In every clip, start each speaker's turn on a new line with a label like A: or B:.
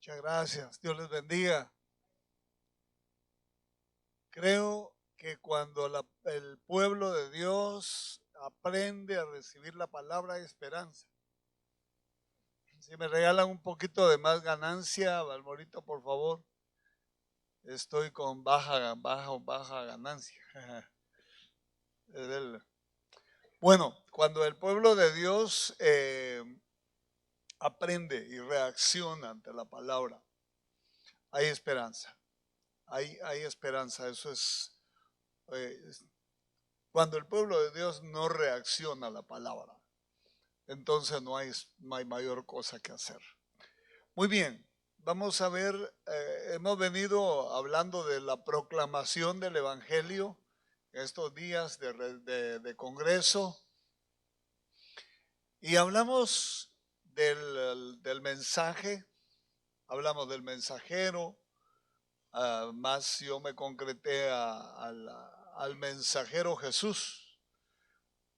A: Muchas gracias. Dios les bendiga. Creo que cuando el pueblo de Dios aprende a recibir la palabra de esperanza. Si me regalan un poquito de más ganancia, Valmorito, por favor. Estoy con baja ganancia. Bueno, cuando el pueblo de Dios aprende y reacciona ante la palabra, hay esperanza. Hay esperanza. Eso es cuando el pueblo de Dios no reacciona a la palabra, entonces no hay mayor cosa que hacer. Muy bien, vamos a ver, hemos venido hablando de la proclamación del Evangelio estos días de Congreso y hablamos del mensaje, hablamos del mensajero, más yo me concreté al mensajero Jesús,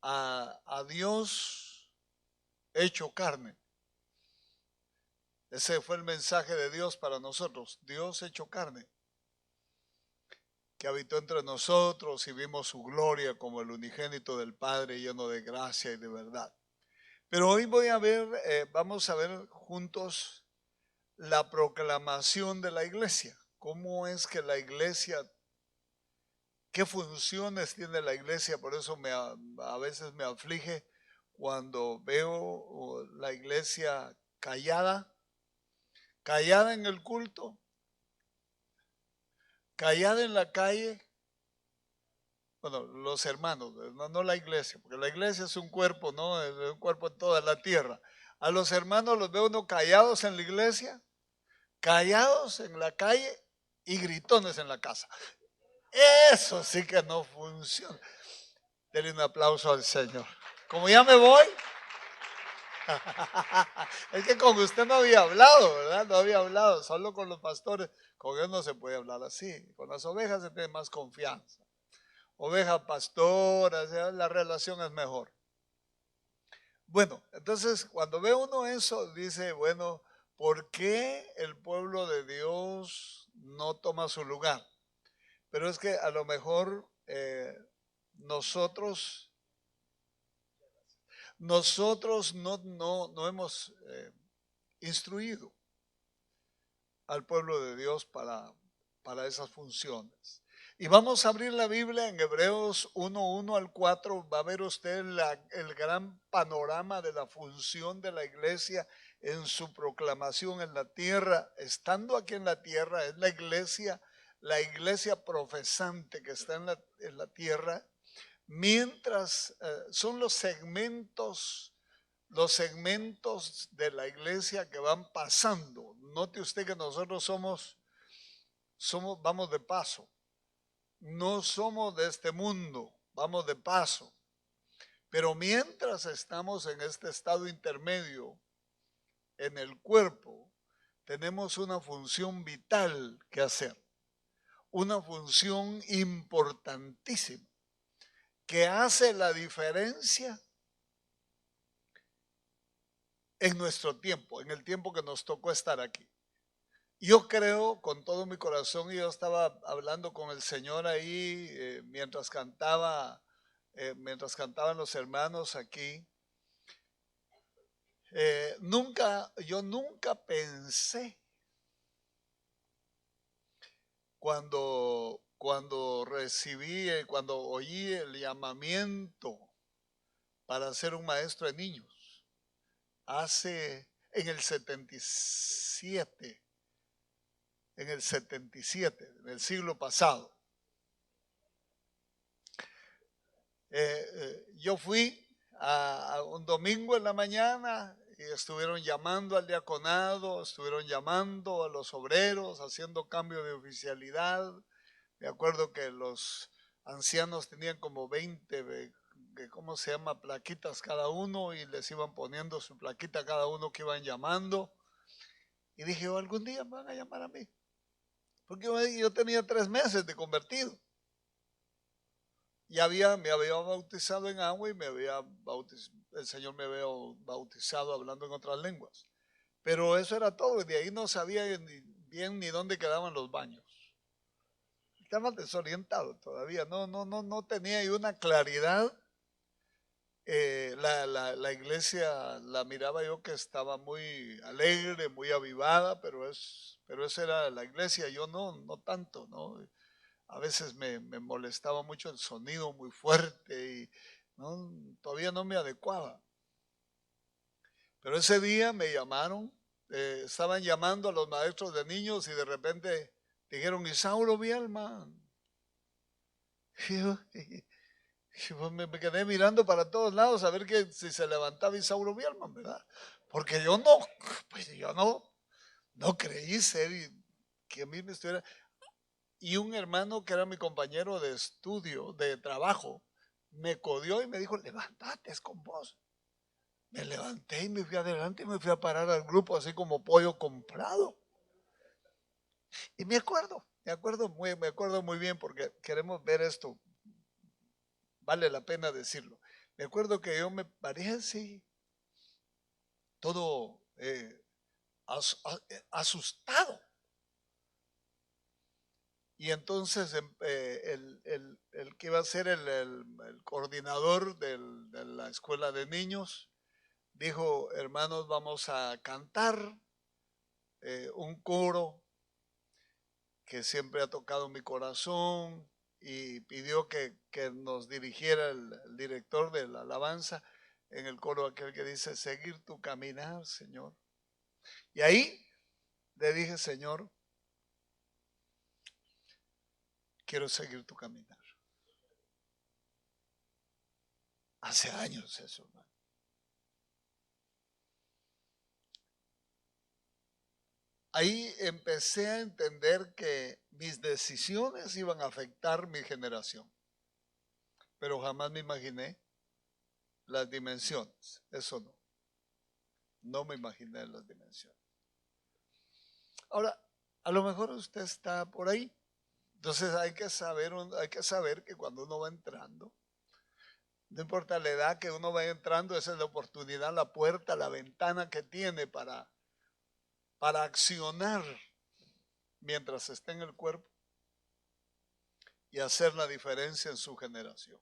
A: a Dios hecho carne. Ese fue el mensaje de Dios para nosotros, Dios hecho carne, que habitó entre nosotros y vimos su gloria como el unigénito del Padre, lleno de gracia y de verdad. Pero hoy vamos a ver juntos la proclamación de la iglesia. ¿Cómo es que la iglesia, qué funciones tiene la iglesia? Por eso a veces me aflige cuando veo la iglesia callada en el culto, callada en la calle. Bueno, los hermanos, no la iglesia, porque la iglesia es un cuerpo, ¿no? Es un cuerpo en toda la tierra. A los hermanos los veo uno callados en la iglesia, callados en la calle y gritones en la casa. Eso sí que no funciona. Denle un aplauso al Señor. Como ya me voy, es que con usted no había hablado, ¿verdad? No había hablado, solo con los pastores. Con él no se puede hablar así. Con las ovejas se tiene más confianza. Oveja pastora, la relación es mejor. Bueno, entonces cuando ve uno eso, dice, bueno, ¿por qué el pueblo de Dios no toma su lugar? Pero es que a lo mejor nosotros no hemos instruido al pueblo de Dios para esas funciones. Y vamos a abrir la Biblia en Hebreos 1:1 al 4. Va a ver usted el gran panorama de la función de la iglesia en su proclamación en la tierra. Estando aquí en la tierra, es la iglesia profesante que está en la tierra, mientras son los segmentos de la iglesia que van pasando. Note usted que nosotros vamos de paso. No somos de este mundo, vamos de paso. Pero mientras estamos en este estado intermedio, en el cuerpo, tenemos una función vital que hacer. Una función importantísima que hace la diferencia en nuestro tiempo, en el tiempo que nos tocó estar aquí. Yo creo con todo mi corazón, y yo estaba hablando con el Señor ahí mientras cantaban los hermanos aquí. Yo nunca pensé cuando cuando oí el llamamiento para ser un maestro de niños, en el 77, en el siglo pasado. Yo fui a un domingo en la mañana y estuvieron llamando al diaconado, estuvieron llamando a los obreros, haciendo cambio de oficialidad. Me acuerdo que los ancianos tenían como 20, ¿cómo se llama? Plaquitas cada uno, y les iban poniendo su plaquita a cada uno que iban llamando. Y dije, algún día me van a llamar a mí. Porque yo tenía 3 meses de convertido. Me había bautizado en agua y el Señor me había bautizado hablando en otras lenguas. Pero eso era todo, y de ahí no sabía bien ni dónde quedaban los baños. Estaba desorientado todavía, no tenía ahí una claridad. La iglesia la miraba yo que estaba muy alegre, muy avivada, pero esa era la iglesia, yo no tanto, ¿no? A veces me molestaba mucho el sonido muy fuerte y todavía no me adecuaba. Pero ese día me llamaron, estaban llamando a los maestros de niños y de repente dijeron, Isauro Bielman. Yo me quedé mirando para todos lados a ver que si se levantaba Isauro Bielman, ¿verdad? Porque yo no creí ser que a mí me estuviera. Y un hermano que era mi compañero de estudio, de trabajo, me codió y me dijo, levántate, es con vos. Me levanté y me fui adelante y me fui a parar al grupo así como pollo comprado. Y me acuerdo muy bien porque queremos ver esto. Vale la pena decirlo. Me acuerdo que yo me paré así, todo asustado. Y entonces el que iba a ser el coordinador de la escuela de niños dijo, hermanos, vamos a cantar un coro que siempre ha tocado mi corazón, y pidió que nos dirigiera el director de la alabanza en el coro aquel que dice, seguir tu caminar, Señor. Y ahí le dije, Señor, quiero seguir tu caminar. Hace años eso, hermano. Ahí empecé a entender que mis decisiones iban a afectar mi generación, pero jamás me imaginé las dimensiones. Eso no me imaginé las dimensiones. Ahora, a lo mejor usted está por ahí. Entonces hay que saber que cuando uno va entrando, no importa la edad que uno va entrando, esa es la oportunidad, la puerta, la ventana que tiene para accionar mientras esté en el cuerpo y hacer la diferencia en su generación.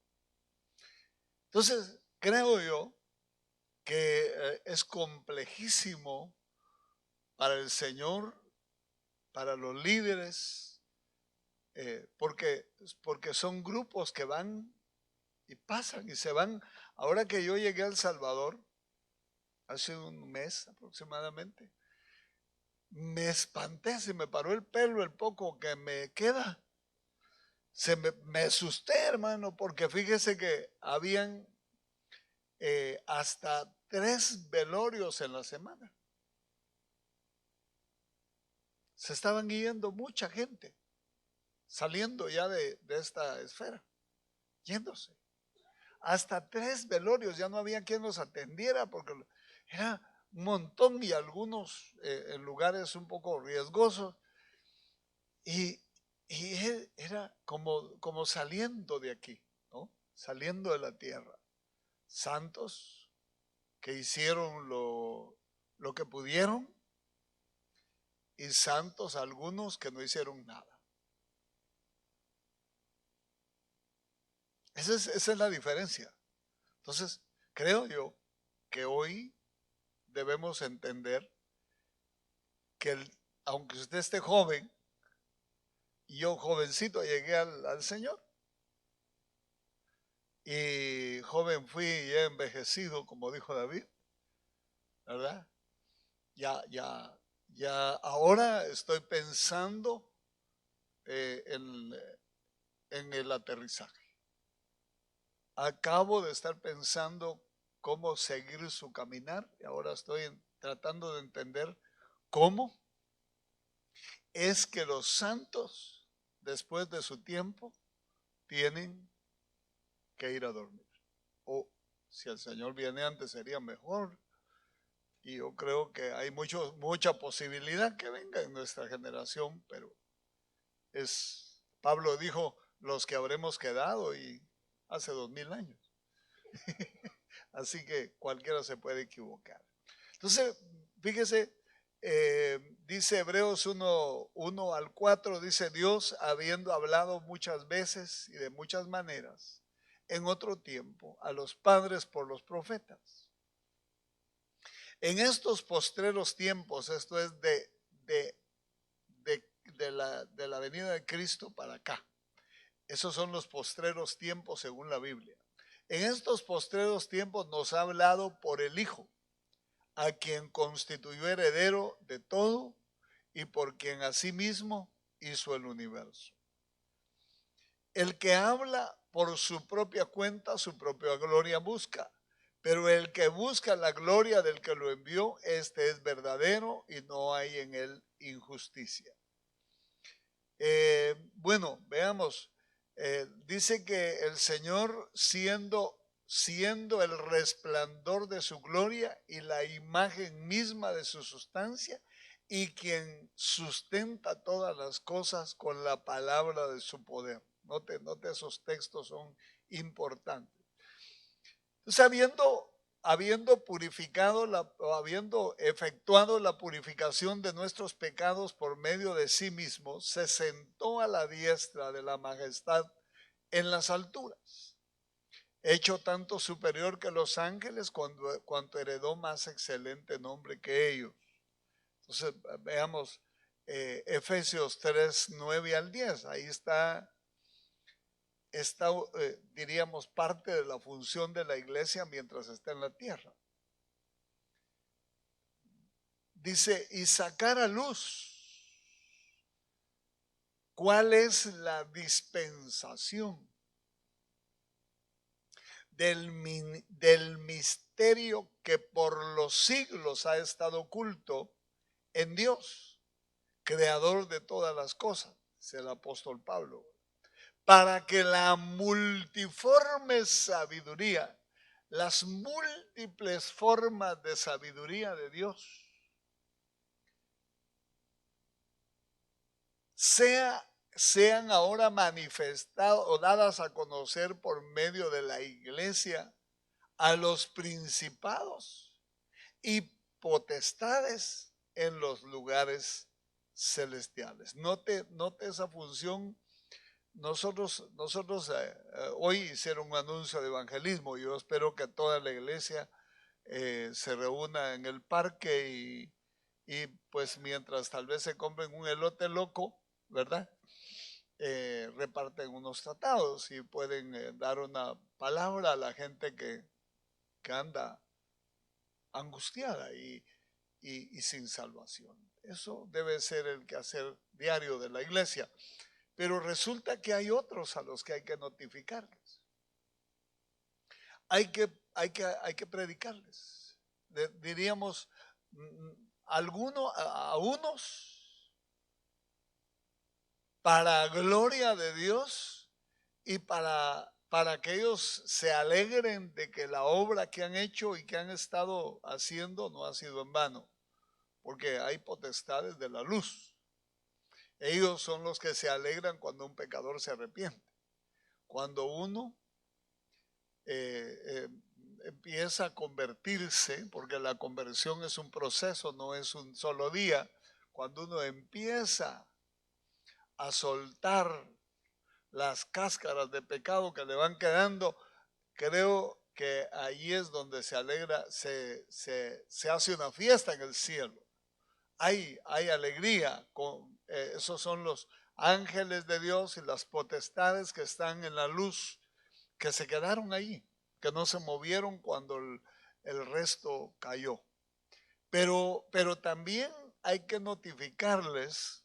A: Entonces, creo yo que es complejísimo para el Señor, para los líderes, porque son grupos que van y pasan y se van. Ahora que yo llegué a El Salvador, hace un mes aproximadamente, me espanté, se me paró el pelo el poco que me queda. Me asusté, hermano, porque fíjese que habían hasta 3 velorios en la semana. Se estaban yendo mucha gente, saliendo ya de esta esfera, yéndose. Hasta 3 velorios, ya no había quien los atendiera porque era un montón y algunos en lugares un poco riesgosos. Y era como saliendo de aquí, ¿no? Saliendo de la tierra. Santos que hicieron lo que pudieron y santos algunos que no hicieron nada. Esa es la diferencia. Entonces, creo yo que hoy debemos entender que aunque usted esté joven, y yo jovencito llegué al Señor, y joven fui y he envejecido, como dijo David, ¿verdad? Ya ahora estoy pensando en el aterrizaje. Acabo de estar pensando cómo seguir su caminar y ahora estoy tratando de entender cómo es que los santos, después de su tiempo, tienen que ir a dormir. O si el Señor viene antes sería mejor. Y yo creo que hay mucha posibilidad que venga en nuestra generación, pero Pablo dijo, los que habremos quedado y hace 2000 años. Así que cualquiera se puede equivocar. Entonces, fíjese, dice Hebreos 1 al 4, dice: Dios, habiendo hablado muchas veces y de muchas maneras en otro tiempo a los padres por los profetas, en estos postreros tiempos, esto es de la venida de Cristo para acá, esos son los postreros tiempos según la Biblia. En estos postreros tiempos nos ha hablado por el Hijo, a quien constituyó heredero de todo y por quien asimismo hizo el universo. El que habla por su propia cuenta, su propia gloria busca, pero el que busca la gloria del que lo envió, este es verdadero y no hay en él injusticia. Bueno, veamos. Dice que el Señor, siendo el resplandor de su gloria y la imagen misma de su sustancia, y quien sustenta todas las cosas con la palabra de su poder. Note, esos textos son importantes. Entonces, habiendo purificado, habiendo efectuado la purificación de nuestros pecados por medio de sí mismo, se sentó a la diestra de la majestad en las alturas, hecho tanto superior que los ángeles, cuanto heredó más excelente nombre que ellos. Entonces, veamos Efesios 3, 9 al 10. Ahí está, diríamos, parte de la función de la iglesia mientras está en la tierra. Dice: y sacar a luz cuál es la dispensación del misterio que por los siglos ha estado oculto en Dios, creador de todas las cosas, dice el apóstol Pablo, para que la multiforme sabiduría, las múltiples formas de sabiduría de Dios, sean ahora manifestadas o dadas a conocer por medio de la iglesia a los principados y potestades en los lugares celestiales. Note esa función. Nosotros hoy hicieron un anuncio de evangelismo. Yo espero que toda la iglesia se reúna en el parque y pues mientras tal vez se compren un elote loco, ¿verdad? Reparten unos tratados y pueden dar una palabra a la gente que anda angustiada y sin salvación. Eso debe ser el quehacer diario de la iglesia. Pero resulta que hay otros a los que hay que notificarles. Hay que predicarles. Diríamos, a unos para gloria de Dios y para que ellos se alegren de que la obra que han hecho y que han estado haciendo no ha sido en vano, porque hay potestades de la luz. Ellos son los que se alegran cuando un pecador se arrepiente. Cuando uno empieza a convertirse, porque la conversión es un proceso, no es un solo día. Cuando uno empieza a soltar las cáscaras de pecado que le van quedando, creo que ahí es donde se alegra, se hace una fiesta en el cielo. Hay alegría. Esos son los ángeles de Dios y las potestades que están en la luz, que se quedaron ahí, que no se movieron cuando el resto cayó. Pero también hay que notificarles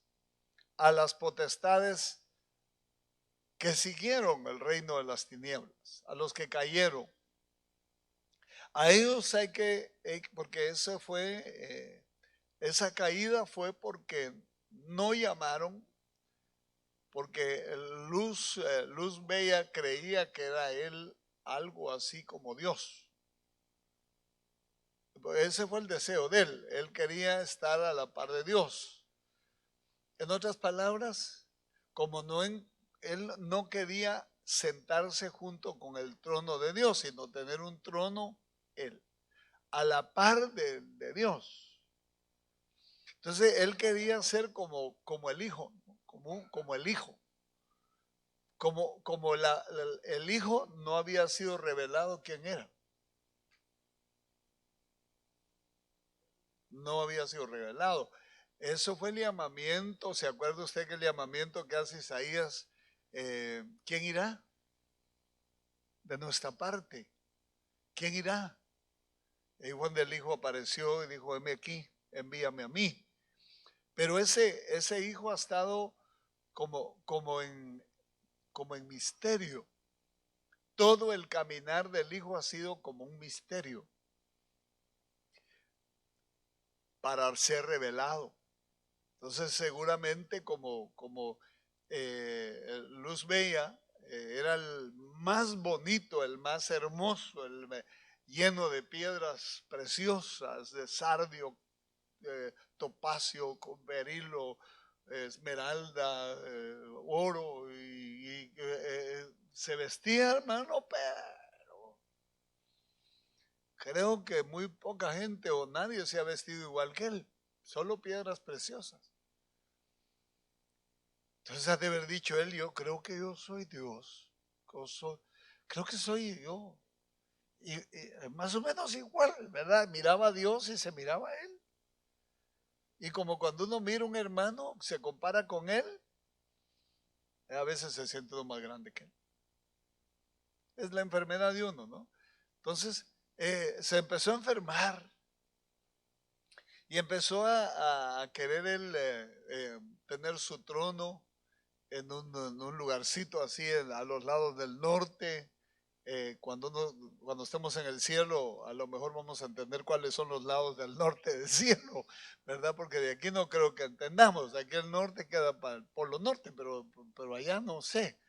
A: a las potestades que siguieron el reino de las tinieblas, a los que cayeron. A ellos hay que, porque esa caída fue porque no llamaron, porque Luz Bella creía que era él algo así como Dios. Ese fue el deseo de él. Él quería estar a la par de Dios. En otras palabras, como él no quería sentarse junto con el trono de Dios, sino tener un trono él, a la par de Dios. Entonces él quería ser como el hijo, ¿no? Como el hijo. Como el hijo no había sido revelado quién era. No había sido revelado. Eso fue el llamamiento. ¿Se acuerda usted que el llamamiento que hace Isaías? ¿Quién irá? De nuestra parte. ¿Quién irá? Y cuando el hijo apareció y dijo, heme aquí, envíame a mí. Pero ese hijo ha estado como en misterio. Todo el caminar del hijo ha sido como un misterio para ser revelado. Entonces seguramente como Luz Bella era el más bonito, el más hermoso, lleno de piedras preciosas, de sardio, topacio, berilo, esmeralda, oro, y se vestía, hermano, pero creo que muy poca gente o nadie se ha vestido igual que él, solo piedras preciosas. Entonces ha de haber dicho él, yo creo que yo soy Dios, creo que soy yo. Y más o menos igual, ¿verdad? Miraba a Dios y se miraba a él. Y como cuando uno mira a un hermano, se compara con él, a veces se siente uno más grande que él. Es la enfermedad de uno, ¿no? Entonces, se empezó a enfermar y empezó a querer él tener su trono en un lugarcito así a los lados del norte. Cuando estemos en el cielo, a lo mejor vamos a entender cuáles son los lados del norte del cielo, ¿verdad? Porque de aquí no creo que entendamos. Aquí el norte queda para el polo norte, pero allá no sé.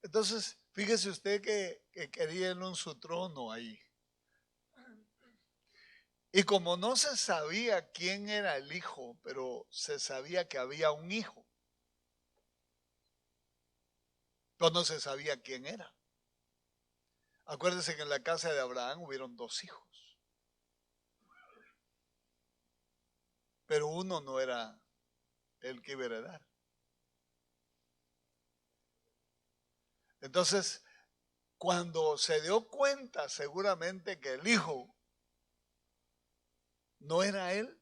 A: Entonces, fíjese usted que quería en su trono ahí. Y como no se sabía quién era el hijo, pero se sabía que había un hijo, pero no se sabía quién era. Acuérdense que en la casa de Abraham hubieron 2 hijos, pero uno no era el que iba a heredar. Entonces, cuando se dio cuenta seguramente que el hijo no era él,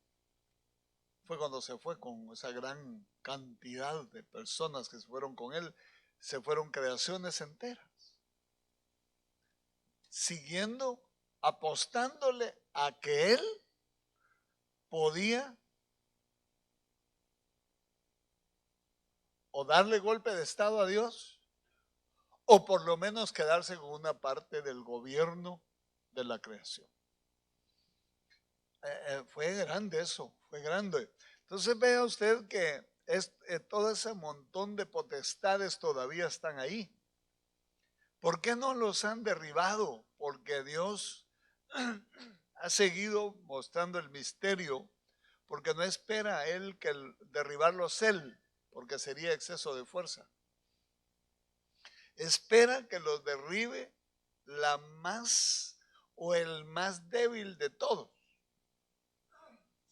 A: fue cuando se fue con esa gran cantidad de personas que se fueron con él, se fueron creaciones enteras, siguiendo, apostándole a que él podía o darle golpe de estado a Dios, o por lo menos quedarse con una parte del gobierno de la creación. Fue grande eso, fue grande. Entonces vea usted que todo ese montón de potestades todavía están ahí. ¿Por qué no los han derribado? Porque Dios ha seguido mostrando el misterio, porque no espera a él que derribarlos él, porque sería exceso de fuerza. Espera que los derribe la más o el más débil de todos,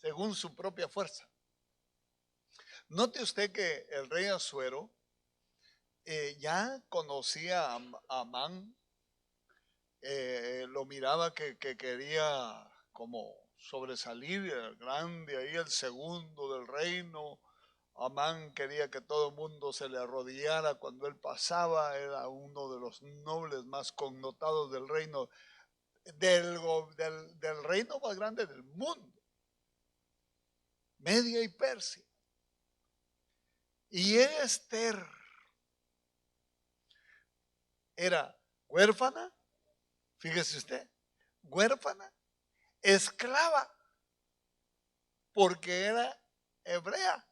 A: según su propia fuerza. Note usted que el rey Asuero ya conocía a Amán, lo miraba que quería como sobresalir, el grande ahí, el segundo del reino. Amán quería que todo el mundo se le arrodillara cuando él pasaba, era uno de los nobles más connotados del reino, del reino más grande del mundo, Media y Persia. Y Esther era huérfana, fíjese usted, huérfana, esclava, porque era hebrea,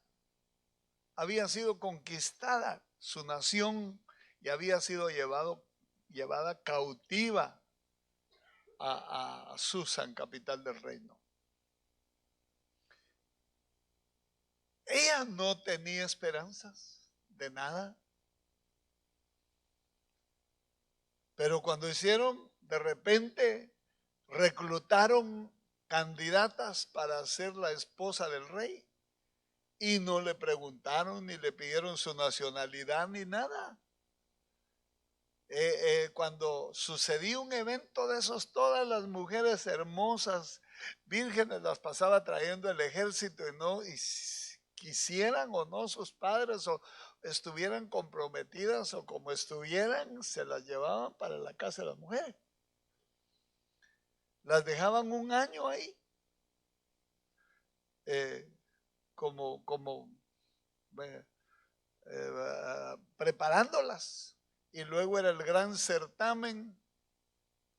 A: había sido conquistada su nación y había sido llevada cautiva a Susan, capital del reino. Ella no tenía esperanzas de nada, pero cuando hicieron, de repente reclutaron candidatas para ser la esposa del rey. y no le preguntaron ni le pidieron su nacionalidad ni nada. Cuando sucedía un evento de esos, todas las mujeres hermosas, vírgenes, las pasaba trayendo el ejército, y no, y quisieran o no sus padres, o estuvieran comprometidas o como estuvieran, se las llevaban para la casa de las mujeres. Las dejaban un año ahí, como preparándolas, y luego era el gran certamen.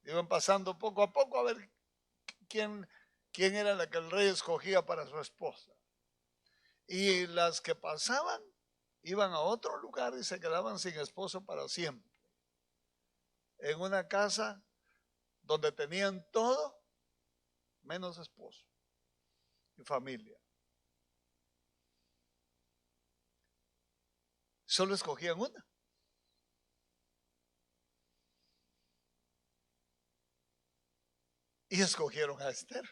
A: Iban pasando poco a poco a ver quién era la que el rey escogía para su esposa. Y las que pasaban iban a otro lugar y se quedaban sin esposo para siempre, en una casa donde tenían todo menos esposo y familia. Solo escogían una. Y escogieron a Esther.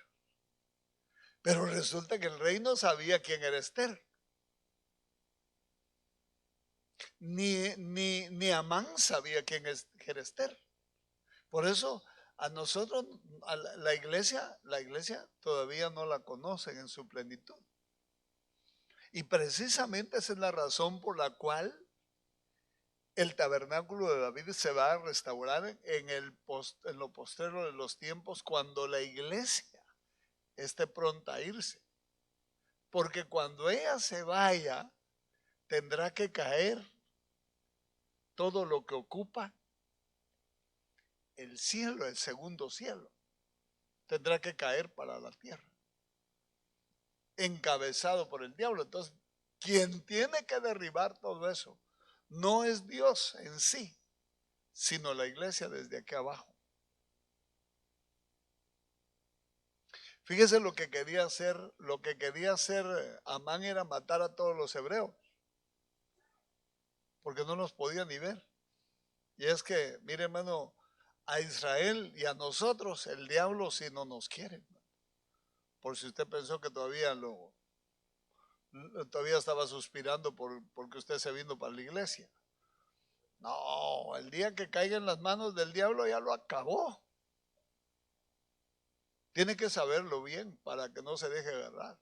A: Pero resulta que el rey no sabía quién era Esther. Ni Amán sabía quién era Esther. Por eso a nosotros, a la iglesia todavía no la conocen en su plenitud. Y precisamente esa es la razón por la cual el tabernáculo de David se va a restaurar en lo postrero de los tiempos, cuando la iglesia esté pronta a irse. Porque cuando ella se vaya, tendrá que caer todo lo que ocupa el cielo, el segundo cielo. Tendrá que caer para la tierra, encabezado por el diablo. Entonces, quien tiene que derribar todo eso no es Dios en sí, sino la iglesia desde aquí abajo. Fíjese lo que quería hacer. Amán era matar a todos los hebreos, porque no los podía ni ver. Y es que, mire, hermano, a Israel y a nosotros el diablo sí no nos quiere. Por si usted pensó que todavía estaba suspirando porque usted se vino para la iglesia. No, el día que caiga en las manos del diablo ya lo acabó. Tiene que saberlo bien para que no se deje agarrar.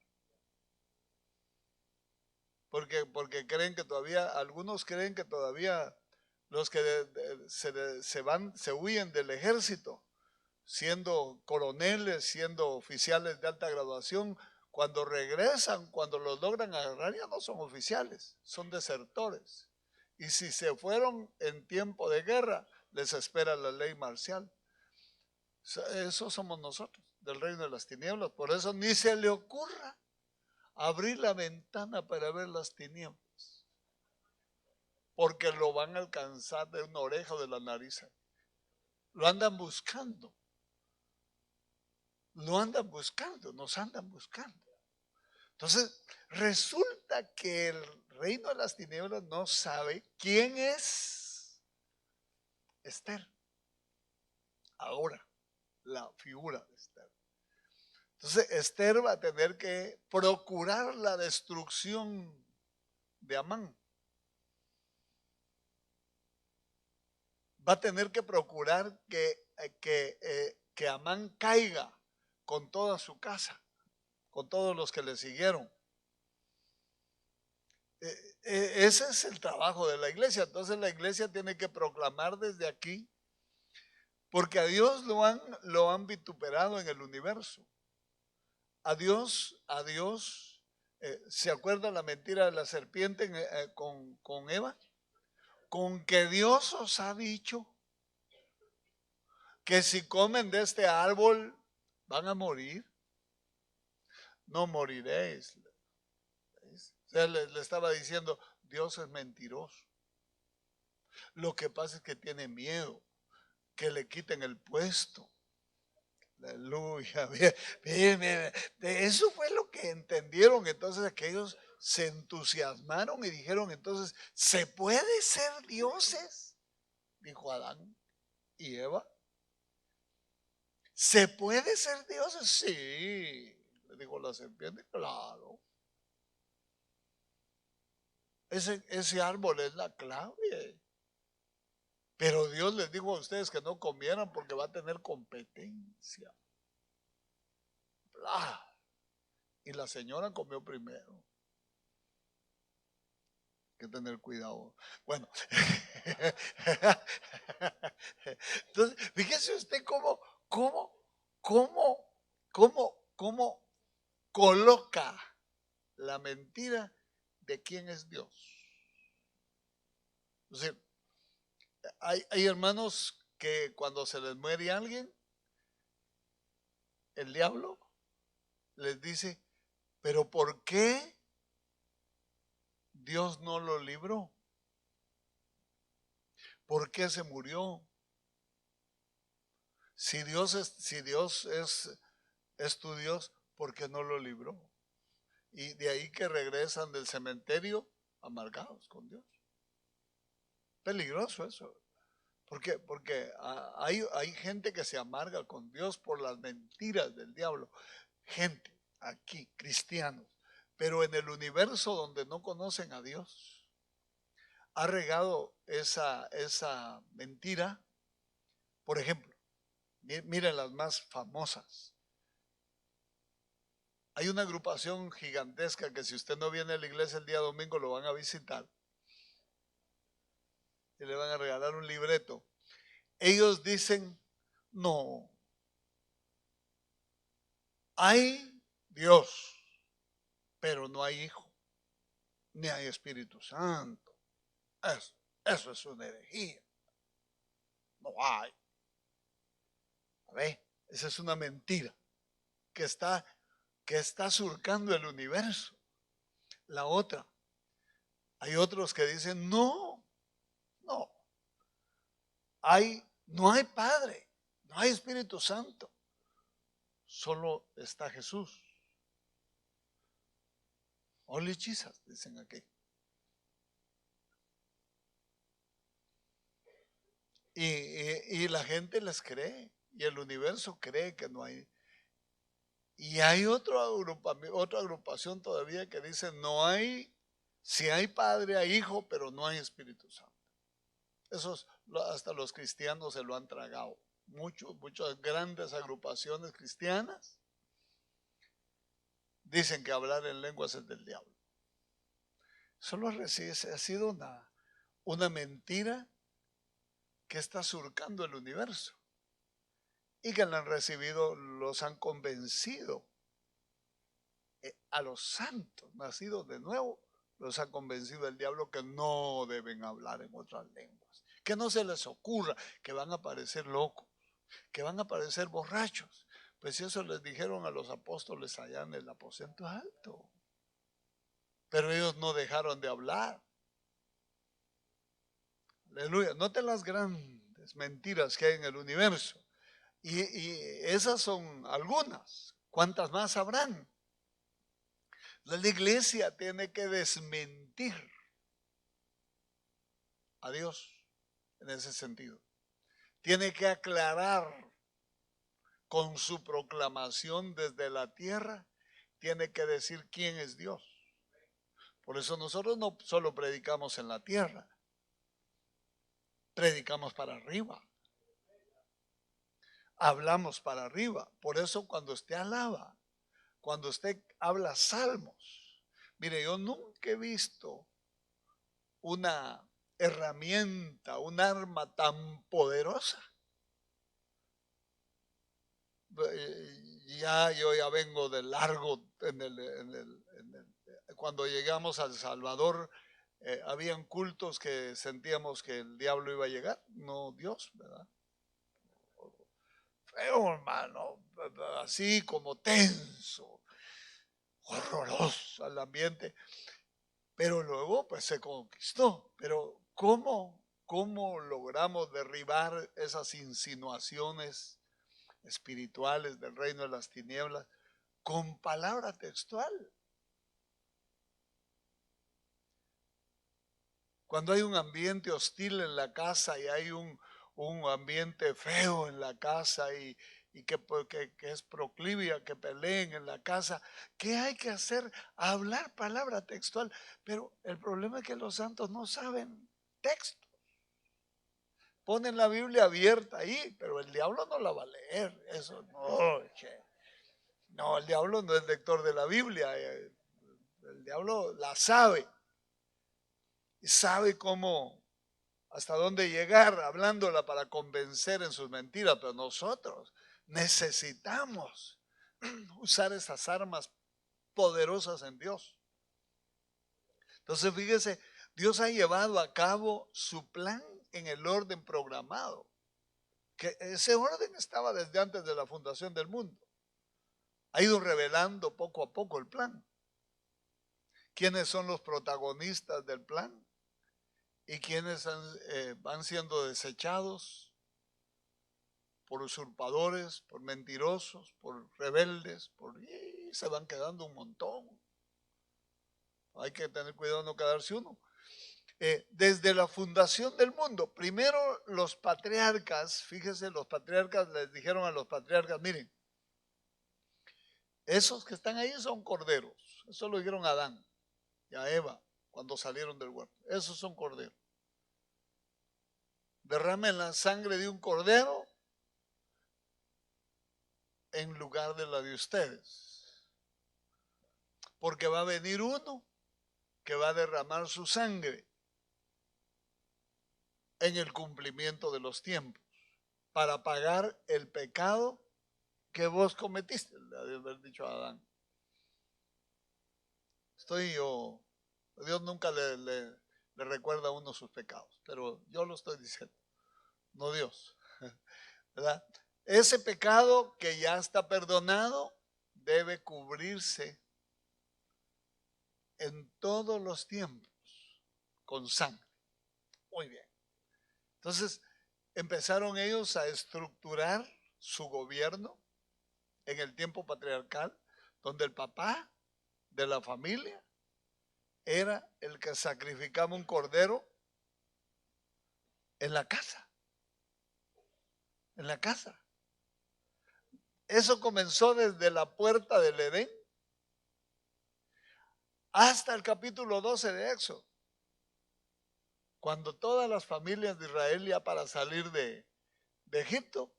A: Porque creen que todavía, algunos creen que todavía los que se huyen del ejército, siendo coroneles, siendo oficiales de alta graduación, cuando regresan, cuando los logran agarrar, ya no son oficiales, son desertores. Y si se fueron en tiempo de guerra, les espera la ley marcial. Eso somos nosotros, del reino de las tinieblas. Por eso ni se le ocurra abrir la ventana para ver las tinieblas, porque lo van a alcanzar de una oreja o de la nariz. Lo andan buscando. Nos andan buscando. Entonces, resulta que el reino de las tinieblas no sabe quién es Esther. Ahora, la figura de Esther. Entonces, Esther va a tener que procurar la destrucción de Amán. Va a tener que procurar que Amán caiga con toda su casa, con todos los que le siguieron. Ese es el trabajo de la iglesia. Entonces la iglesia tiene que proclamar desde aquí, porque a Dios lo han vituperado en el universo. A Dios, ¿se acuerda la mentira de la serpiente con Eva? Con que Dios os ha dicho que si comen de este árbol van a morir. No moriréis. O sea, le estaba diciendo, Dios es mentiroso. Lo que pasa es que tiene miedo que le quiten el puesto. Aleluya. Bien. Eso fue lo que entendieron. Entonces aquellos se entusiasmaron y dijeron, entonces, ¿se puede ser dioses? Dijo Adán y Eva. ¿Se puede ser dioses? Sí, le dijo la serpiente, claro. Ese árbol es la clave. Pero Dios les dijo a ustedes que no comieran porque va a tener competencia. Bla. Y la señora comió primero. Hay que tener cuidado. Bueno. Entonces, fíjese usted cómo coloca la mentira de quién es Dios. O sea, hay hermanos que cuando se les muere alguien, el diablo les dice, pero ¿por qué Dios no lo libró? ¿Por qué se murió? Si Dios es tu Dios, ¿por qué no lo libró? Y de ahí que regresan del cementerio amargados con Dios. Peligroso eso. Porque hay gente que se amarga con Dios por las mentiras del diablo. Gente aquí, cristianos, pero en el universo donde no conocen a Dios, ha regado esa mentira. Por ejemplo, miren las más famosas. Hay una agrupación gigantesca que si usted no viene a la iglesia el día domingo lo van a visitar y le van a regalar un libreto. Ellos dicen, no, hay Dios, pero no hay Hijo, ni hay Espíritu Santo. Eso es una herejía. No hay. ¿Ve? Esa es una mentira que está surcando el universo. La otra, hay otros que dicen, no, no hay Padre, no hay Espíritu Santo, solo está Jesús. Only Jesus, dicen aquí. Y la gente les cree, y el universo cree que no hay. Y hay otra agrupación todavía que dice, no hay, si hay Padre, hay Hijo, pero no hay Espíritu Santo. Esos hasta los cristianos se lo han tragado. Muchas grandes agrupaciones cristianas dicen que hablar en lenguas es del diablo. Solo ha sido una mentira que está surcando el universo. Y que la han recibido, los han convencido. A los santos nacidos de nuevo, los ha convencido el diablo que no deben hablar en otras lenguas. Que no se les ocurra que van a parecer locos, que van a parecer borrachos. Pues eso les dijeron a los apóstoles allá en el aposento alto. Pero ellos no dejaron de hablar. Aleluya. Noten las grandes mentiras que hay en el universo. Y esas son algunas. ¿Cuántas más habrán? La iglesia tiene que desmentir a Dios en ese sentido. Tiene que aclarar con su proclamación desde la tierra, tiene que decir quién es Dios. Por eso nosotros no solo predicamos en la tierra, predicamos para arriba. Hablamos para arriba. Por eso cuando usted alaba, cuando usted habla salmos, mire, yo nunca he visto una herramienta, un arma tan poderosa. Yo ya vengo de largo cuando llegamos a El Salvador, habían cultos que sentíamos que el diablo iba a llegar, no Dios, ¿verdad? Feo, hermano, así como tenso, horroroso el ambiente, pero luego pues se conquistó. Pero ¿cómo logramos derribar esas insinuaciones espirituales del reino de las tinieblas? Con palabra textual. Cuando hay un ambiente hostil en la casa y hay un ambiente feo en la casa y y que es proclive a que peleen en la casa. ¿Qué hay que hacer? Hablar palabra textual. Pero el problema es que los santos no saben texto. Ponen la Biblia abierta ahí, pero el diablo no la va a leer. Eso no, che. No, el diablo no es lector de la Biblia. El diablo la sabe. Y sabe cómo, hasta dónde llegar hablándola para convencer en sus mentiras. Pero nosotros necesitamos usar esas armas poderosas en Dios. Entonces, fíjese, Dios ha llevado a cabo su plan en el orden programado. Que ese orden estaba desde antes de la fundación del mundo. Ha ido revelando poco a poco el plan. ¿Quiénes son los protagonistas del plan? ¿Y quiénes van siendo desechados por usurpadores, por mentirosos, por rebeldes? Y se van quedando un montón. Hay que tener cuidado de no quedarse uno. Desde la fundación del mundo, primero los patriarcas, fíjese, los patriarcas les dijeron a los patriarcas, miren, esos que están ahí son corderos. Eso lo dijeron a Adán y a Eva cuando salieron del huerto. Esos son corderos. Derramen la sangre de un cordero en lugar de la de ustedes. Porque va a venir uno que va a derramar su sangre en el cumplimiento de los tiempos para pagar el pecado que vos cometiste, le debe haber dicho a Adán. Dios nunca le recuerda a uno sus pecados, pero yo lo estoy diciendo, no Dios, ¿verdad? Ese pecado que ya está perdonado debe cubrirse en todos los tiempos con sangre. Muy bien. Entonces empezaron ellos a estructurar su gobierno en el tiempo patriarcal, donde el papá de la familia era el que sacrificaba un cordero en la casa. En la casa. Eso comenzó desde la puerta del Edén hasta el capítulo 12 de Éxodo, cuando todas las familias de Israel, ya para salir de Egipto,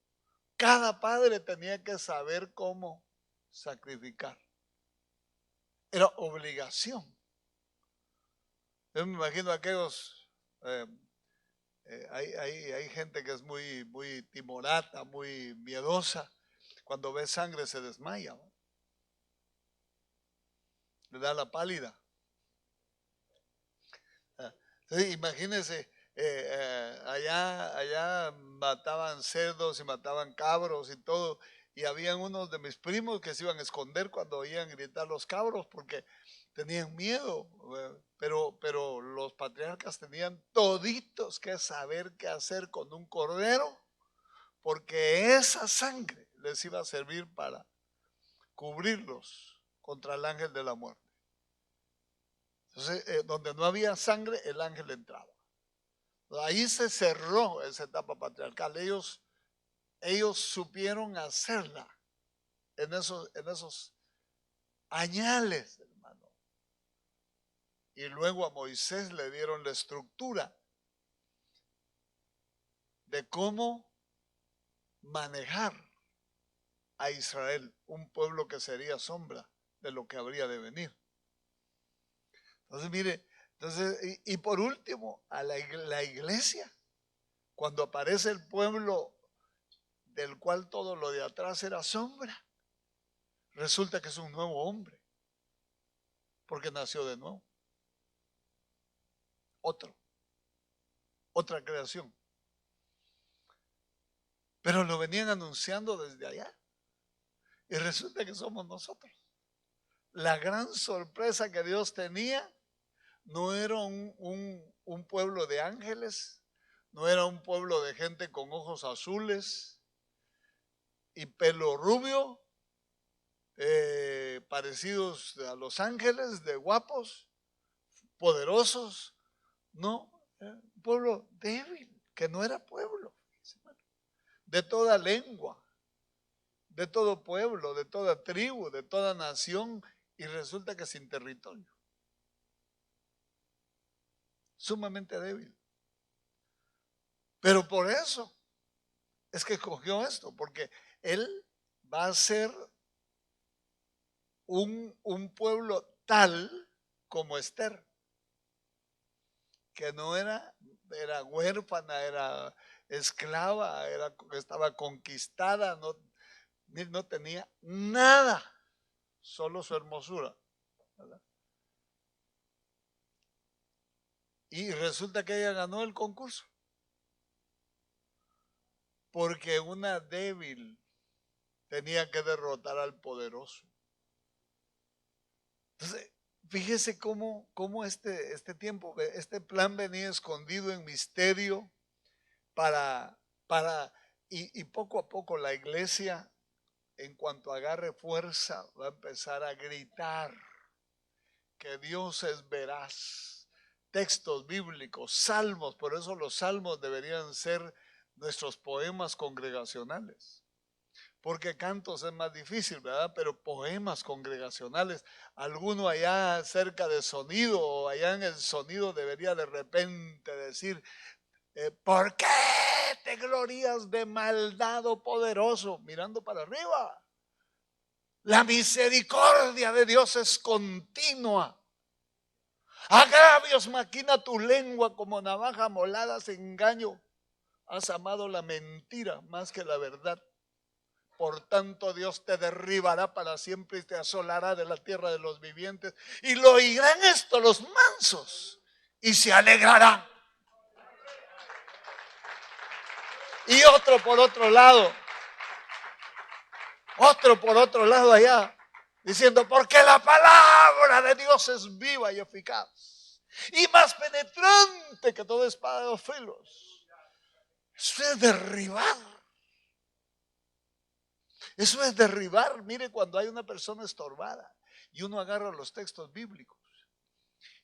A: cada padre tenía que saber cómo sacrificar. Era obligación. Yo me imagino aquellos, hay gente que es muy timorata, muy miedosa. Cuando ve sangre se desmaya, ¿no? Le da la pálida. Entonces, imagínense, allá mataban cerdos y mataban cabros y todo, y habían unos de mis primos que se iban a esconder cuando oían gritar los cabros porque tenían miedo, pero los patriarcas tenían toditos que saber qué hacer con un cordero, porque esa sangre les iba a servir para cubrirlos contra el ángel de la muerte. Entonces, donde no había sangre, el ángel entraba. Ahí se cerró esa etapa patriarcal. Ellos supieron hacerla en esos añales, hermano. Y luego a Moisés le dieron la estructura de cómo manejar a Israel, un pueblo que sería sombra de lo que habría de venir. Entonces, mire, y por último, a la iglesia, cuando aparece el pueblo del cual todo lo de atrás era sombra, resulta que es un nuevo hombre, porque nació de nuevo. Otra creación. Pero lo venían anunciando desde allá. Y resulta que somos nosotros. La gran sorpresa que Dios tenía no era un pueblo de ángeles, no era un pueblo de gente con ojos azules y pelo rubio, parecidos a los ángeles, de guapos, poderosos. No, era un pueblo débil, que no era pueblo, de toda lengua, de todo pueblo, de toda tribu, de toda nación, y resulta que sin territorio. Sumamente débil. Pero por eso es que escogió esto, porque él va a ser un pueblo tal como Esther, que no era huérfana, era esclava, estaba conquistada, no tenía nada, solo su hermosura, ¿verdad? Y resulta que ella ganó el concurso, porque una débil tenía que derrotar al poderoso. Entonces, fíjese cómo este tiempo, este plan venía escondido en misterio y poco a poco la iglesia, en cuanto agarre fuerza, va a empezar a gritar que Dios es veraz. Textos bíblicos, salmos, por eso los salmos deberían ser nuestros poemas congregacionales. Porque cantos es más difícil, ¿verdad? Pero poemas congregacionales, alguno allá cerca de sonido, o allá en el sonido debería de repente decir, ¿por qué te glorías de maldad, oh poderoso? Mirando para arriba. La misericordia de Dios es continua. Agravios maquina tu lengua, como navaja molada se engaño. Has amado la mentira más que la verdad. Por tanto, Dios te derribará para siempre y te asolará de la tierra de los vivientes. Y lo oirán esto los mansos y se alegrarán. Y otro por otro lado allá, diciendo, porque la palabra de Dios es viva y eficaz y más penetrante que toda espada de dos filos. Eso es derribar. Eso es derribar. Mire, cuando hay una persona estorbada y uno agarra los textos bíblicos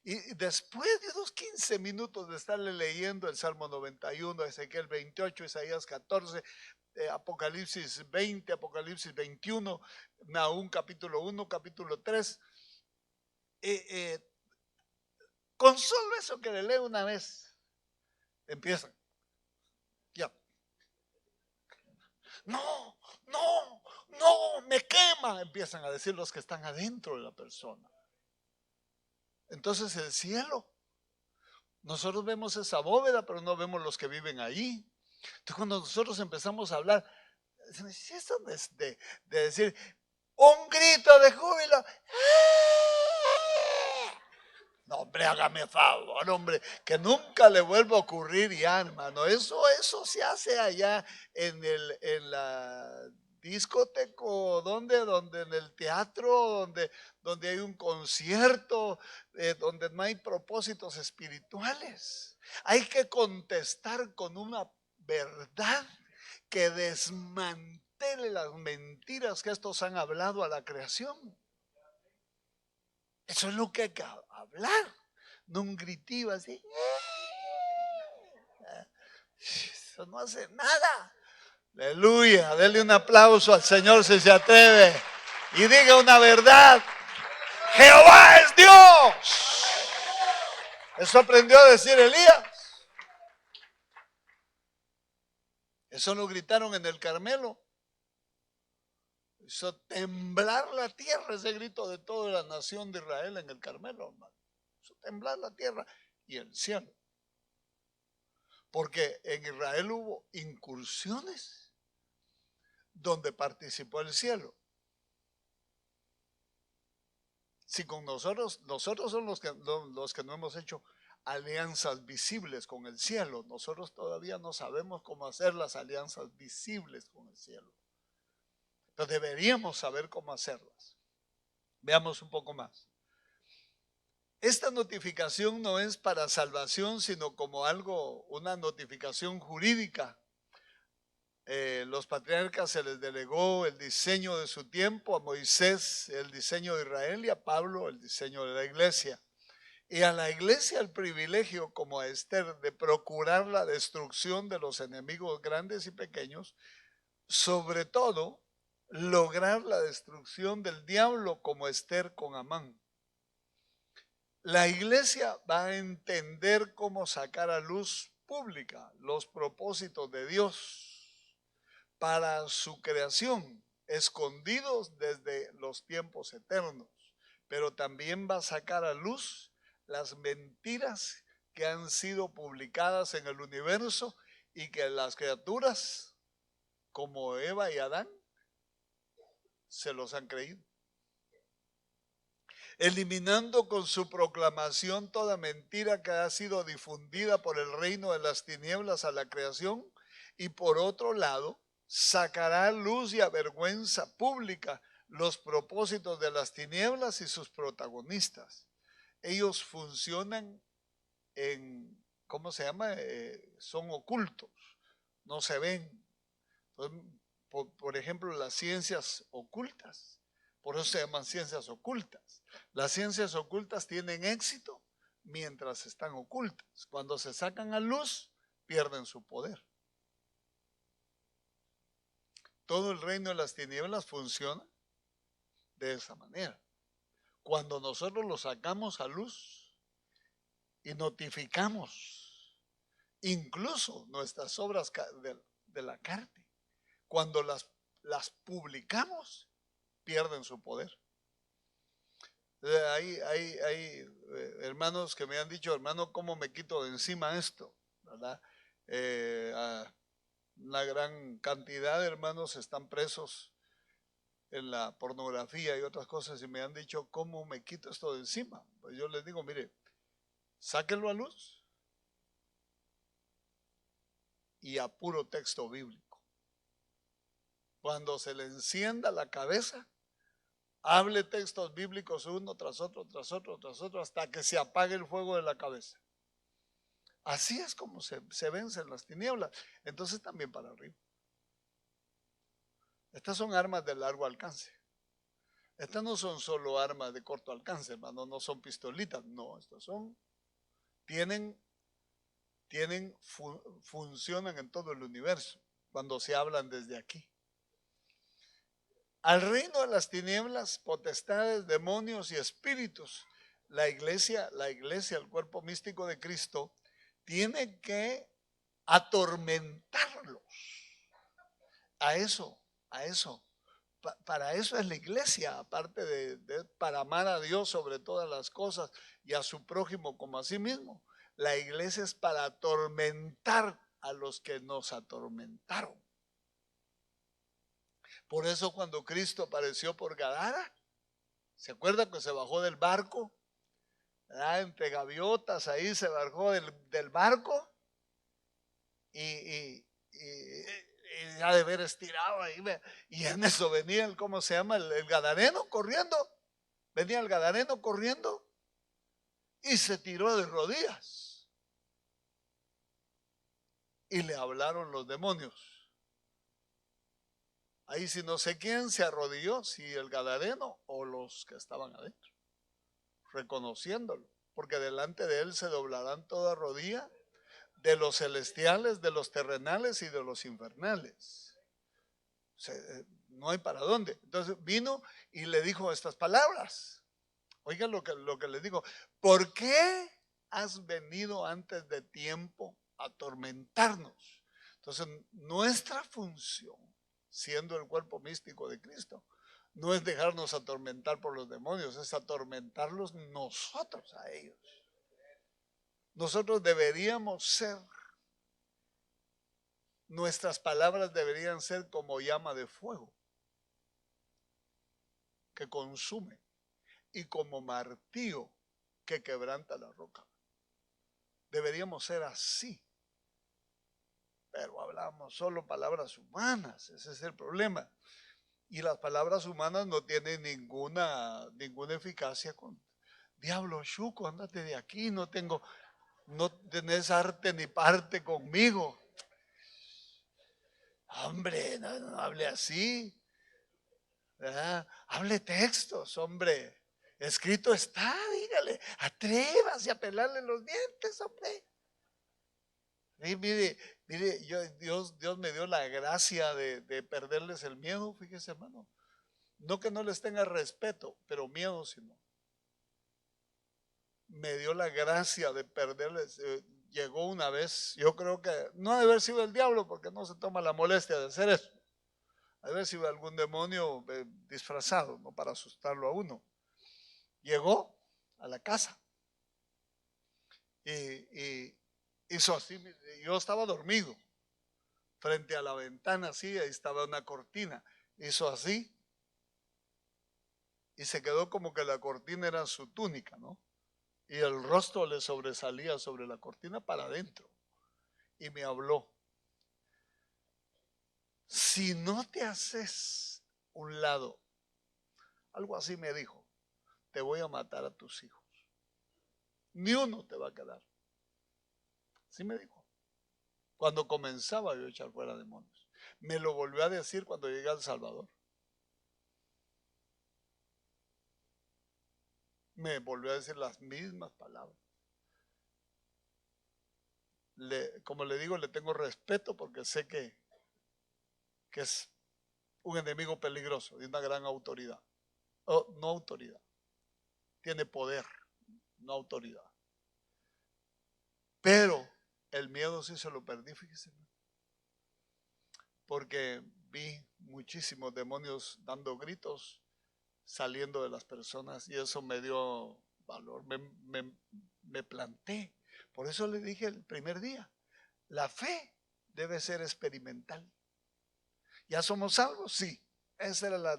A: y después de unos 15 minutos de estarle leyendo el Salmo 91, Ezequiel 28, Isaías 14, Apocalipsis 20, Apocalipsis 21, Nahum capítulo 1, capítulo 3, con solo eso que le leo una vez, empiezan. Ya. No, me quema, empiezan a decir los que están adentro de la persona. Entonces el cielo, nosotros vemos esa bóveda, pero no vemos los que viven ahí. Entonces cuando nosotros empezamos a hablar, eso de decir un grito de júbilo. No, hombre, hágame favor, hombre, que nunca le vuelva a ocurrir ya, hermano. Eso se hace allá en la discoteca, donde en el teatro, donde hay un concierto, donde no hay propósitos espirituales. Hay que contestar con una verdad que desmantele las mentiras que estos han hablado a la creación. Eso es lo que hay que hablar, no un gritivo así. Eso no hace nada. Aleluya, denle un aplauso al Señor si se atreve y diga una verdad. Jehová es Dios. Eso aprendió a decir Elías. Eso lo gritaron en el Carmelo. Hizo temblar la tierra, ese grito de toda la nación de Israel en el Carmelo, hermano. Hizo temblar la tierra y el cielo. Porque en Israel hubo incursiones donde participó el cielo. Si con nosotros son los que no hemos hecho alianzas visibles con el cielo, nosotros todavía no sabemos cómo hacer las alianzas visibles con el cielo. Pero deberíamos saber cómo hacerlas. Veamos un poco más. Esta notificación no es para salvación, sino como una notificación jurídica. Los patriarcas se les delegó el diseño de su tiempo, a Moisés el diseño de Israel y a Pablo el diseño de la iglesia. Y a la iglesia el privilegio, como a Esther, de procurar la destrucción de los enemigos grandes y pequeños, sobre todo lograr la destrucción del diablo como Esther con Amán. La iglesia va a entender cómo sacar a luz pública los propósitos de Dios para su creación, escondidos desde los tiempos eternos, pero también va a sacar a luz las mentiras que han sido publicadas en el universo y que las criaturas como Eva y Adán se los han creído, eliminando con su proclamación toda mentira que ha sido difundida por el reino de las tinieblas a la creación, y por otro lado sacará a luz y a vergüenza pública los propósitos de las tinieblas y sus protagonistas. Ellos funcionan en, ¿cómo se llama? Son ocultos, no se ven. Entonces, por ejemplo, las ciencias ocultas, por eso se llaman ciencias ocultas. Las ciencias ocultas tienen éxito mientras están ocultas. Cuando se sacan a luz, pierden su poder. Todo el reino de las tinieblas funciona de esa manera. Cuando nosotros lo sacamos a luz y notificamos incluso nuestras obras de la carne, cuando las publicamos, pierden su poder. Hay hermanos que me han dicho, hermano, ¿cómo me quito de encima esto? ¿Verdad? Una gran cantidad de hermanos están presos en la pornografía y otras cosas y me han dicho, ¿cómo me quito esto de encima? Pues yo les digo, mire, sáquenlo a luz y a puro texto bíblico. Cuando se le encienda la cabeza, hable textos bíblicos uno tras otro, tras otro, tras otro, hasta que se apague el fuego de la cabeza. Así es como se vencen las tinieblas. Entonces también para arriba. Estas son armas de largo alcance. Estas no son solo armas de corto alcance, hermano, no son pistolitas, no, estas son, funcionan en todo el universo cuando se hablan desde aquí. Al reino de las tinieblas, potestades, demonios y espíritus, la iglesia, el cuerpo místico de Cristo, tiene que atormentarlos. A eso. Para eso es la iglesia, aparte para amar a Dios sobre todas las cosas y a su prójimo como a sí mismo. La iglesia es para atormentar a los que nos atormentaron. Por eso cuando Cristo apareció por Gadara, ¿se acuerda que se bajó del barco? Entre gaviotas ahí se bajó del barco y ha de haber estirado ahí, y en eso venía el, ¿cómo se llama? El gadareno corriendo. Venía el gadareno corriendo y se tiró de rodillas. Y le hablaron los demonios. Ahí sí no sé quién se arrodilló, si el gadareno o los que estaban adentro, reconociéndolo, porque delante de él se doblarán toda rodilla, de los celestiales, de los terrenales y de los infernales. No hay para dónde. Entonces vino y le dijo estas palabras. Oigan lo que le digo. ¿Por qué has venido antes de tiempo a atormentarnos? Entonces nuestra función, siendo el cuerpo místico de Cristo, no es dejarnos atormentar por los demonios, es atormentarlos nosotros a ellos. Nosotros deberíamos ser, nuestras palabras deberían ser como llama de fuego que consume y como martillo que quebranta la roca. Deberíamos ser así. Pero hablamos solo palabras humanas, ese es el problema. Y las palabras humanas no tienen ninguna eficacia con diablo chuco, ándate de aquí, no tenés arte ni parte conmigo. Hombre, no hable así. ¿Verdad? Hable textos, hombre. Escrito está, dígale, atrévase a pelarle los dientes, hombre. Y mire, Dios me dio la gracia de perderles el miedo, fíjese, hermano. No que no les tenga respeto, pero miedo sí no. Me dio la gracia de perderles. Llegó una vez, yo creo que no debe haber sido el diablo, porque no se toma la molestia de hacer eso. Debe haber sido algún demonio disfrazado, ¿no? Para asustarlo a uno. Llegó a la casa y hizo así. Yo estaba dormido frente a la ventana, así, ahí estaba una cortina. Hizo así y se quedó como que la cortina era su túnica, ¿no? Y el rostro le sobresalía sobre la cortina para adentro. Y me habló: si no te haces un lado, algo así me dijo, te voy a matar a tus hijos. Ni uno te va a quedar. Así me dijo. Cuando comenzaba yo a echar fuera demonios. Me lo volvió a decir cuando llegué a El Salvador. Me volvió a decir las mismas palabras. Como le digo, le tengo respeto porque sé que es un enemigo peligroso, de una gran autoridad. No autoridad, tiene poder, no autoridad. Pero el miedo sí se lo perdí, fíjese. Porque vi muchísimos demonios dando gritos, saliendo de las personas, y eso me dio valor, me planté. Por eso le dije el primer día, la fe debe ser experimental. ¿Ya somos salvos? Sí. Esa era la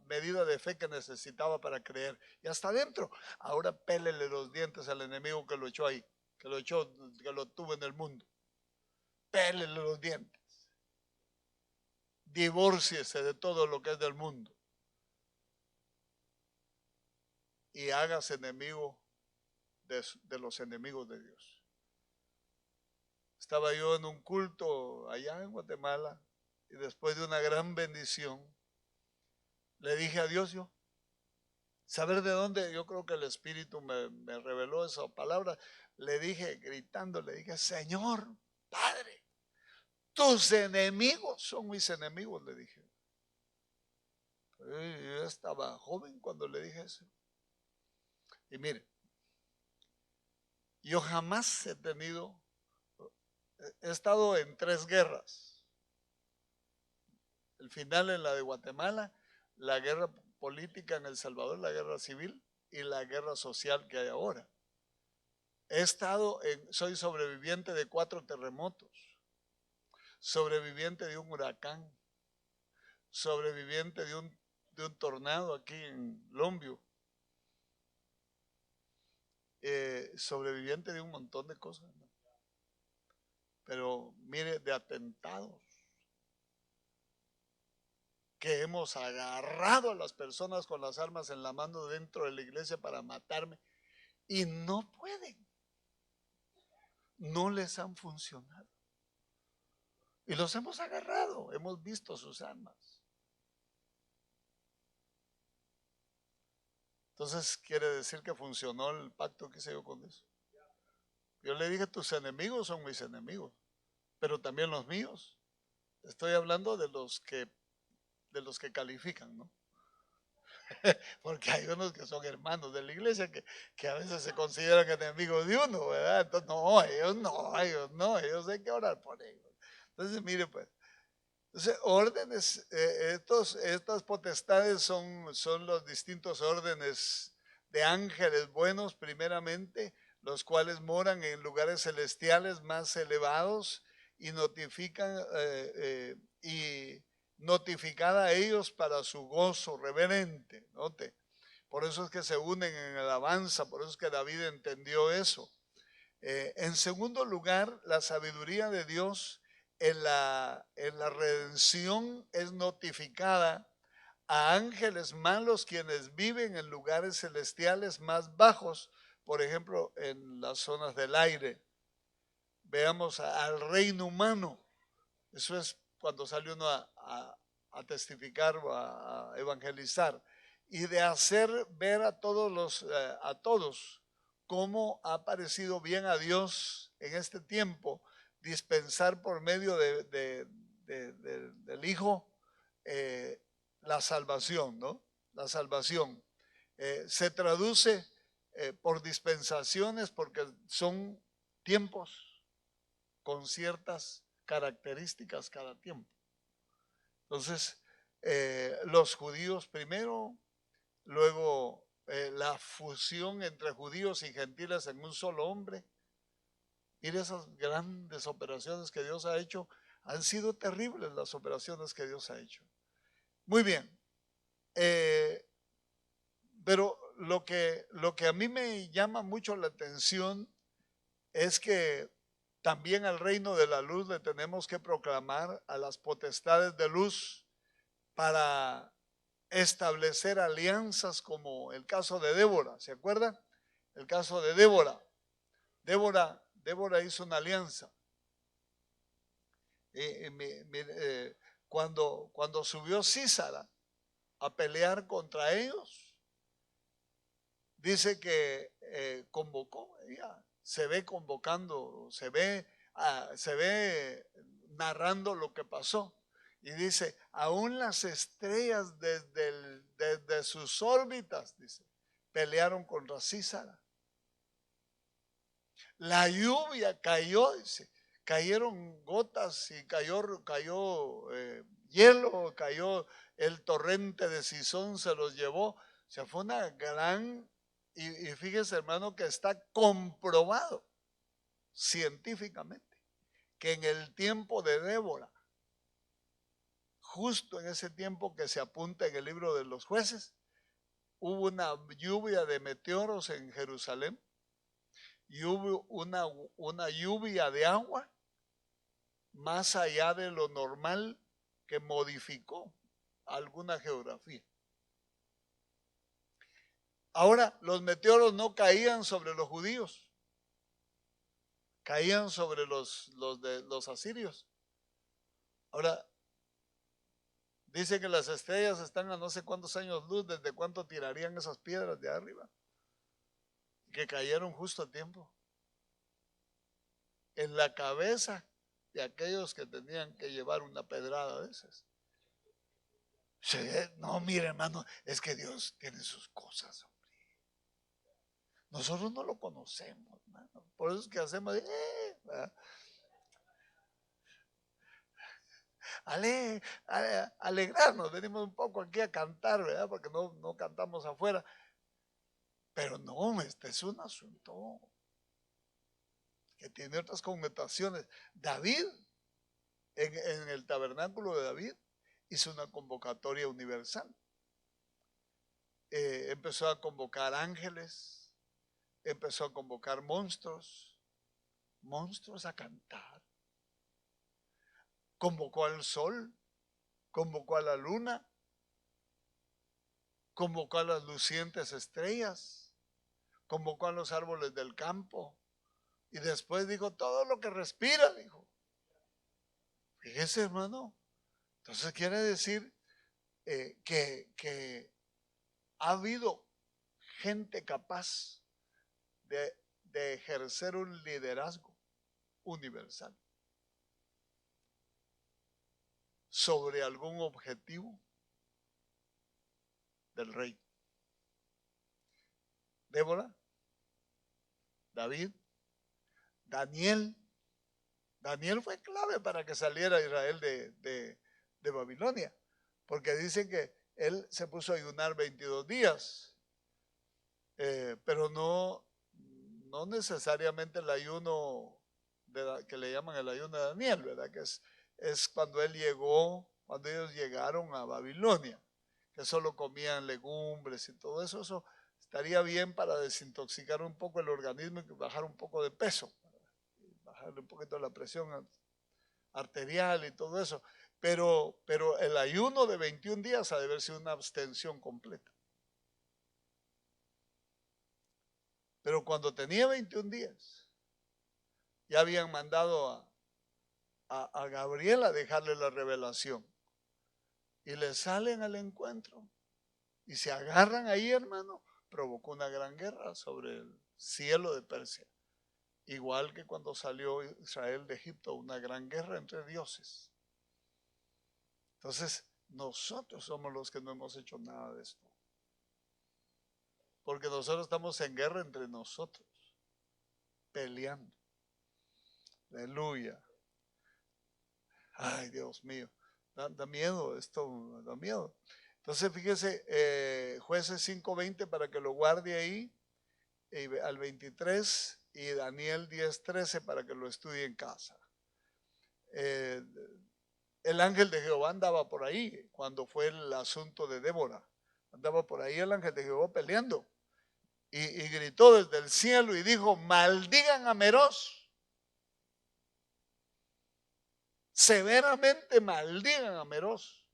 A: medida de fe que necesitaba para creer. Ya está dentro. Ahora pélele los dientes al enemigo que lo echó ahí, que lo tuvo en el mundo. Pélele los dientes. Divórciese de todo lo que es del mundo. Y hágase enemigo de los enemigos de Dios. Estaba yo en un culto allá en Guatemala y después de una gran bendición le dije a Dios, yo saber de dónde, yo creo que el Espíritu me reveló esa palabra. Le dije, gritando, le dije: Señor, Padre, tus enemigos son mis enemigos, le dije. Yo estaba joven cuando le dije eso. Y mire, yo jamás he estado en 3 guerras. El final en la de Guatemala, la guerra política en El Salvador, la guerra civil y la guerra social que hay ahora. Soy sobreviviente de 4 terremotos, sobreviviente de un huracán, sobreviviente de un tornado aquí en Lombio, sobreviviente de un montón de cosas, ¿no? Pero mire, de atentados, que hemos agarrado a las personas con las armas en la mano dentro de la iglesia para matarme, y no pueden, no les han funcionado. Y los hemos agarrado, hemos visto sus armas. Entonces quiere decir que funcionó el pacto que hice yo con Dios. Yo le dije: tus enemigos son mis enemigos, pero también los míos. Estoy hablando de los que califican, ¿no? Porque hay unos que son hermanos de la iglesia que a veces se consideran enemigos de uno, ¿verdad? Entonces, ellos hay que orar por ellos. Entonces, mire pues, órdenes, estas potestades son los distintos órdenes de ángeles buenos, primeramente, los cuales moran en lugares celestiales más elevados y notificada a ellos para su gozo reverente. Note, por eso es que se unen en alabanza, por eso es que David entendió eso. En segundo lugar, la sabiduría de Dios en la redención es notificada a ángeles malos quienes viven en lugares celestiales más bajos, por ejemplo, en las zonas del aire. Veamos al reino humano. Eso es cuando sale uno a testificar o a evangelizar, y de hacer ver a todos cómo ha parecido bien a Dios en este tiempo, dispensar por medio del Hijo la salvación, ¿no? La salvación. Se traduce por dispensaciones porque son tiempos con ciertas características cada tiempo. Entonces, los judíos primero, luego la fusión entre judíos y gentiles en un solo hombre. Mire esas grandes operaciones que Dios ha hecho. Han sido terribles las operaciones que Dios ha hecho. Muy bien. Pero lo que a mí me llama mucho la atención es que también al reino de la luz le tenemos que proclamar a las potestades de luz para establecer alianzas, como el caso de Débora. ¿Se acuerdan? El caso de Débora. Débora hizo una alianza. Cuando subió Sísara a pelear contra ellos, dice que convocó, ella se ve convocando, se ve narrando lo que pasó. Y dice, aún las estrellas desde sus órbitas, dice, pelearon contra Sísara. La lluvia cayó, dice, cayeron gotas y cayó hielo, cayó el torrente de Sison, se los llevó. O sea, fue una gran, y fíjese, hermano, que está comprobado científicamente que en el tiempo de Débora, justo en ese tiempo que se apunta en el libro de los jueces, hubo una lluvia de meteoros en Jerusalén y hubo una lluvia de agua más allá de lo normal que modificó alguna geografía. Ahora, los meteoros no caían sobre los judíos, caían sobre los asirios. Ahora, dice que las estrellas están a no sé cuántos años luz, desde cuánto tirarían esas piedras de arriba, que cayeron justo a tiempo en la cabeza de aquellos que tenían que llevar una pedrada de esas. No, mire, hermano, es que Dios tiene sus cosas, hombre. Nosotros no lo conocemos, hermano. Por eso es que hacemos alegrarnos, venimos un poco aquí a cantar, ¿verdad? Porque no cantamos afuera. Pero no, este es un asunto que tiene otras connotaciones. David, en el tabernáculo de David, hizo una convocatoria universal. Empezó a convocar ángeles, empezó a convocar monstruos a cantar. Convocó al sol, convocó a la luna, convocó a las lucientes estrellas, convocó a los árboles del campo y después dijo, todo lo que respira, dijo. Fíjese, hermano. Entonces quiere decir que ha habido gente capaz de ejercer un liderazgo universal sobre algún objetivo del rey. Débora, David, Daniel. Daniel fue clave para que saliera Israel de Babilonia, porque dicen que él se puso a ayunar 22 días, pero no necesariamente el ayuno que le llaman el ayuno de Daniel, ¿verdad? Que es cuando ellos llegaron a Babilonia, que solo comían legumbres y todo eso. Eso estaría bien para desintoxicar un poco el organismo y bajar un poco de peso, bajarle un poquito la presión arterial y todo eso. Pero el ayuno de 21 días ha de haber sido una abstención completa. Pero cuando tenía 21 días, ya habían mandado a Gabriel a dejarle la revelación. Y le salen al encuentro. Y se agarran ahí, hermano. Provocó una gran guerra sobre el cielo de Persia. igual que cuando salió Israel de Egipto, una gran guerra entre dioses. Entonces, nosotros somos los que no hemos hecho nada de esto. Porque nosotros estamos en guerra entre nosotros, peleando. Aleluya. Ay, Dios mío, da miedo esto, da miedo. Entonces, fíjese, Jueces 5:20 para que lo guarde ahí, al 23, y Daniel 10:13 para que lo estudie en casa. El ángel de Jehová andaba por ahí cuando fue el asunto de Débora. Andaba por ahí el ángel de Jehová peleando. Y gritó desde el cielo y dijo: maldigan a Meroz. Severamente maldigan a Meroz.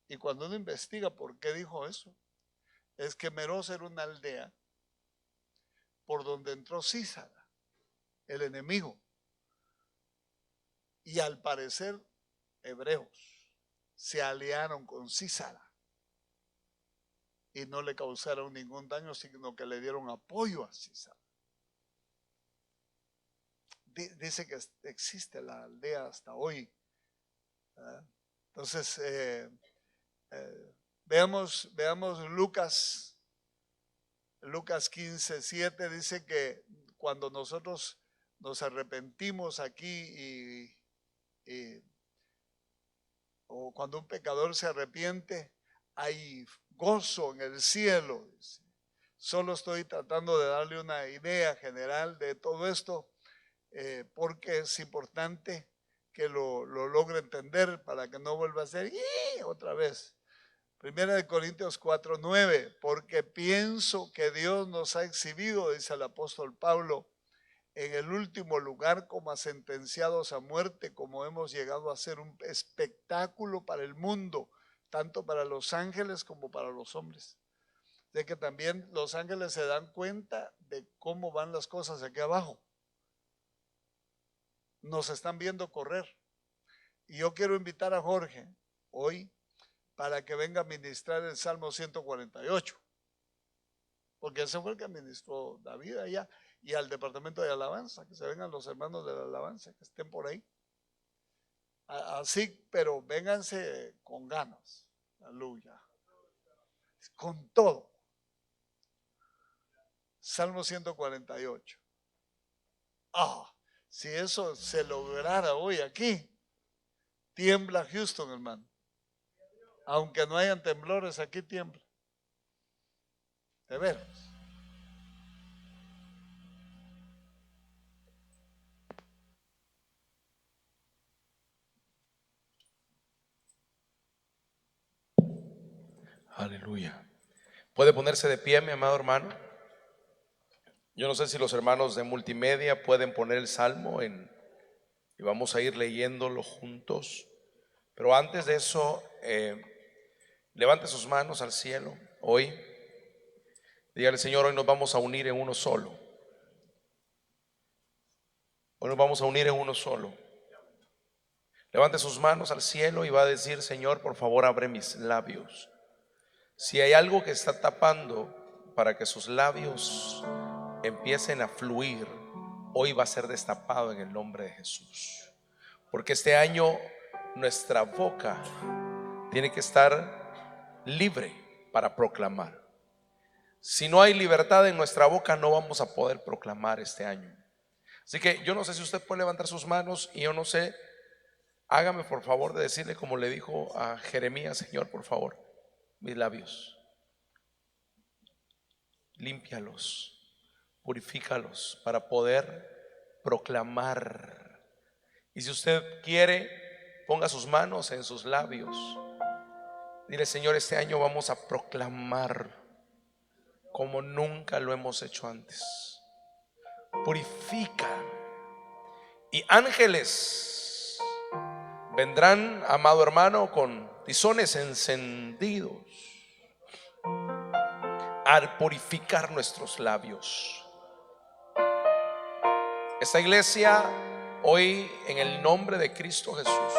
A: Y cuando uno investiga por qué dijo eso, es que Meroz era una aldea por donde entró Císara, el enemigo. Y al parecer, hebreos se aliaron con Císara y no le causaron ningún daño, sino que le dieron apoyo a Císara. Dice que existe la aldea hasta hoy. Entonces, veamos Lucas 15:7, dice que cuando nosotros nos arrepentimos aquí o cuando un pecador se arrepiente, hay gozo en el cielo. Solo estoy tratando de darle una idea general de todo esto, porque es importante que lo logre entender para que no vuelva a ser otra vez. Primera de Corintios 4:9, porque pienso que Dios nos ha exhibido, dice el apóstol Pablo, en el último lugar como a sentenciados a muerte, como hemos llegado a ser un espectáculo para el mundo, tanto para los ángeles como para los hombres. De que también los ángeles se dan cuenta de cómo van las cosas aquí abajo. Nos están viendo correr. Y yo quiero invitar a Jorge hoy para que venga a ministrar el Salmo 148. Porque ese fue el que ministró David allá. Y al departamento de alabanza, que se vengan los hermanos de la alabanza, que estén por ahí. Así, pero vénganse con ganas. Aleluya. Con todo. Salmo 148. Si eso se lograra hoy aquí, tiembla Houston, hermano. Aunque no hayan temblores, aquí tiembla. De veras.
B: Aleluya. ¿Puede ponerse de pie, mi amado hermano? Yo no sé si los hermanos de multimedia pueden poner el salmo y vamos a ir leyéndolo juntos. Pero antes de eso, levante sus manos al cielo hoy. Dígale: Señor, hoy nos vamos a unir en uno solo. Hoy nos vamos a unir en uno solo. Levante sus manos al cielo y va a decir: Señor, por favor, abre mis labios. Si hay algo que está tapando para que sus labios empiecen a fluir, hoy va a ser destapado en el nombre de Jesús. Porque este año nuestra boca tiene que estar libre para proclamar. Si no hay libertad en nuestra boca, no vamos a poder proclamar este año. Así que yo no sé si usted puede levantar sus manos, y yo no sé, hágame por favor de decirle como le dijo a Jeremías: Señor, por favor, mis labios, límpialos, purifícalos para poder proclamar. Y si usted quiere, ponga sus manos en sus labios. Dile: Señor, este año vamos a proclamar como nunca lo hemos hecho antes. Purifica. Y ángeles vendrán, amado hermano, con tizones encendidos al purificar nuestros labios. Esta iglesia hoy, en el nombre de Cristo Jesús,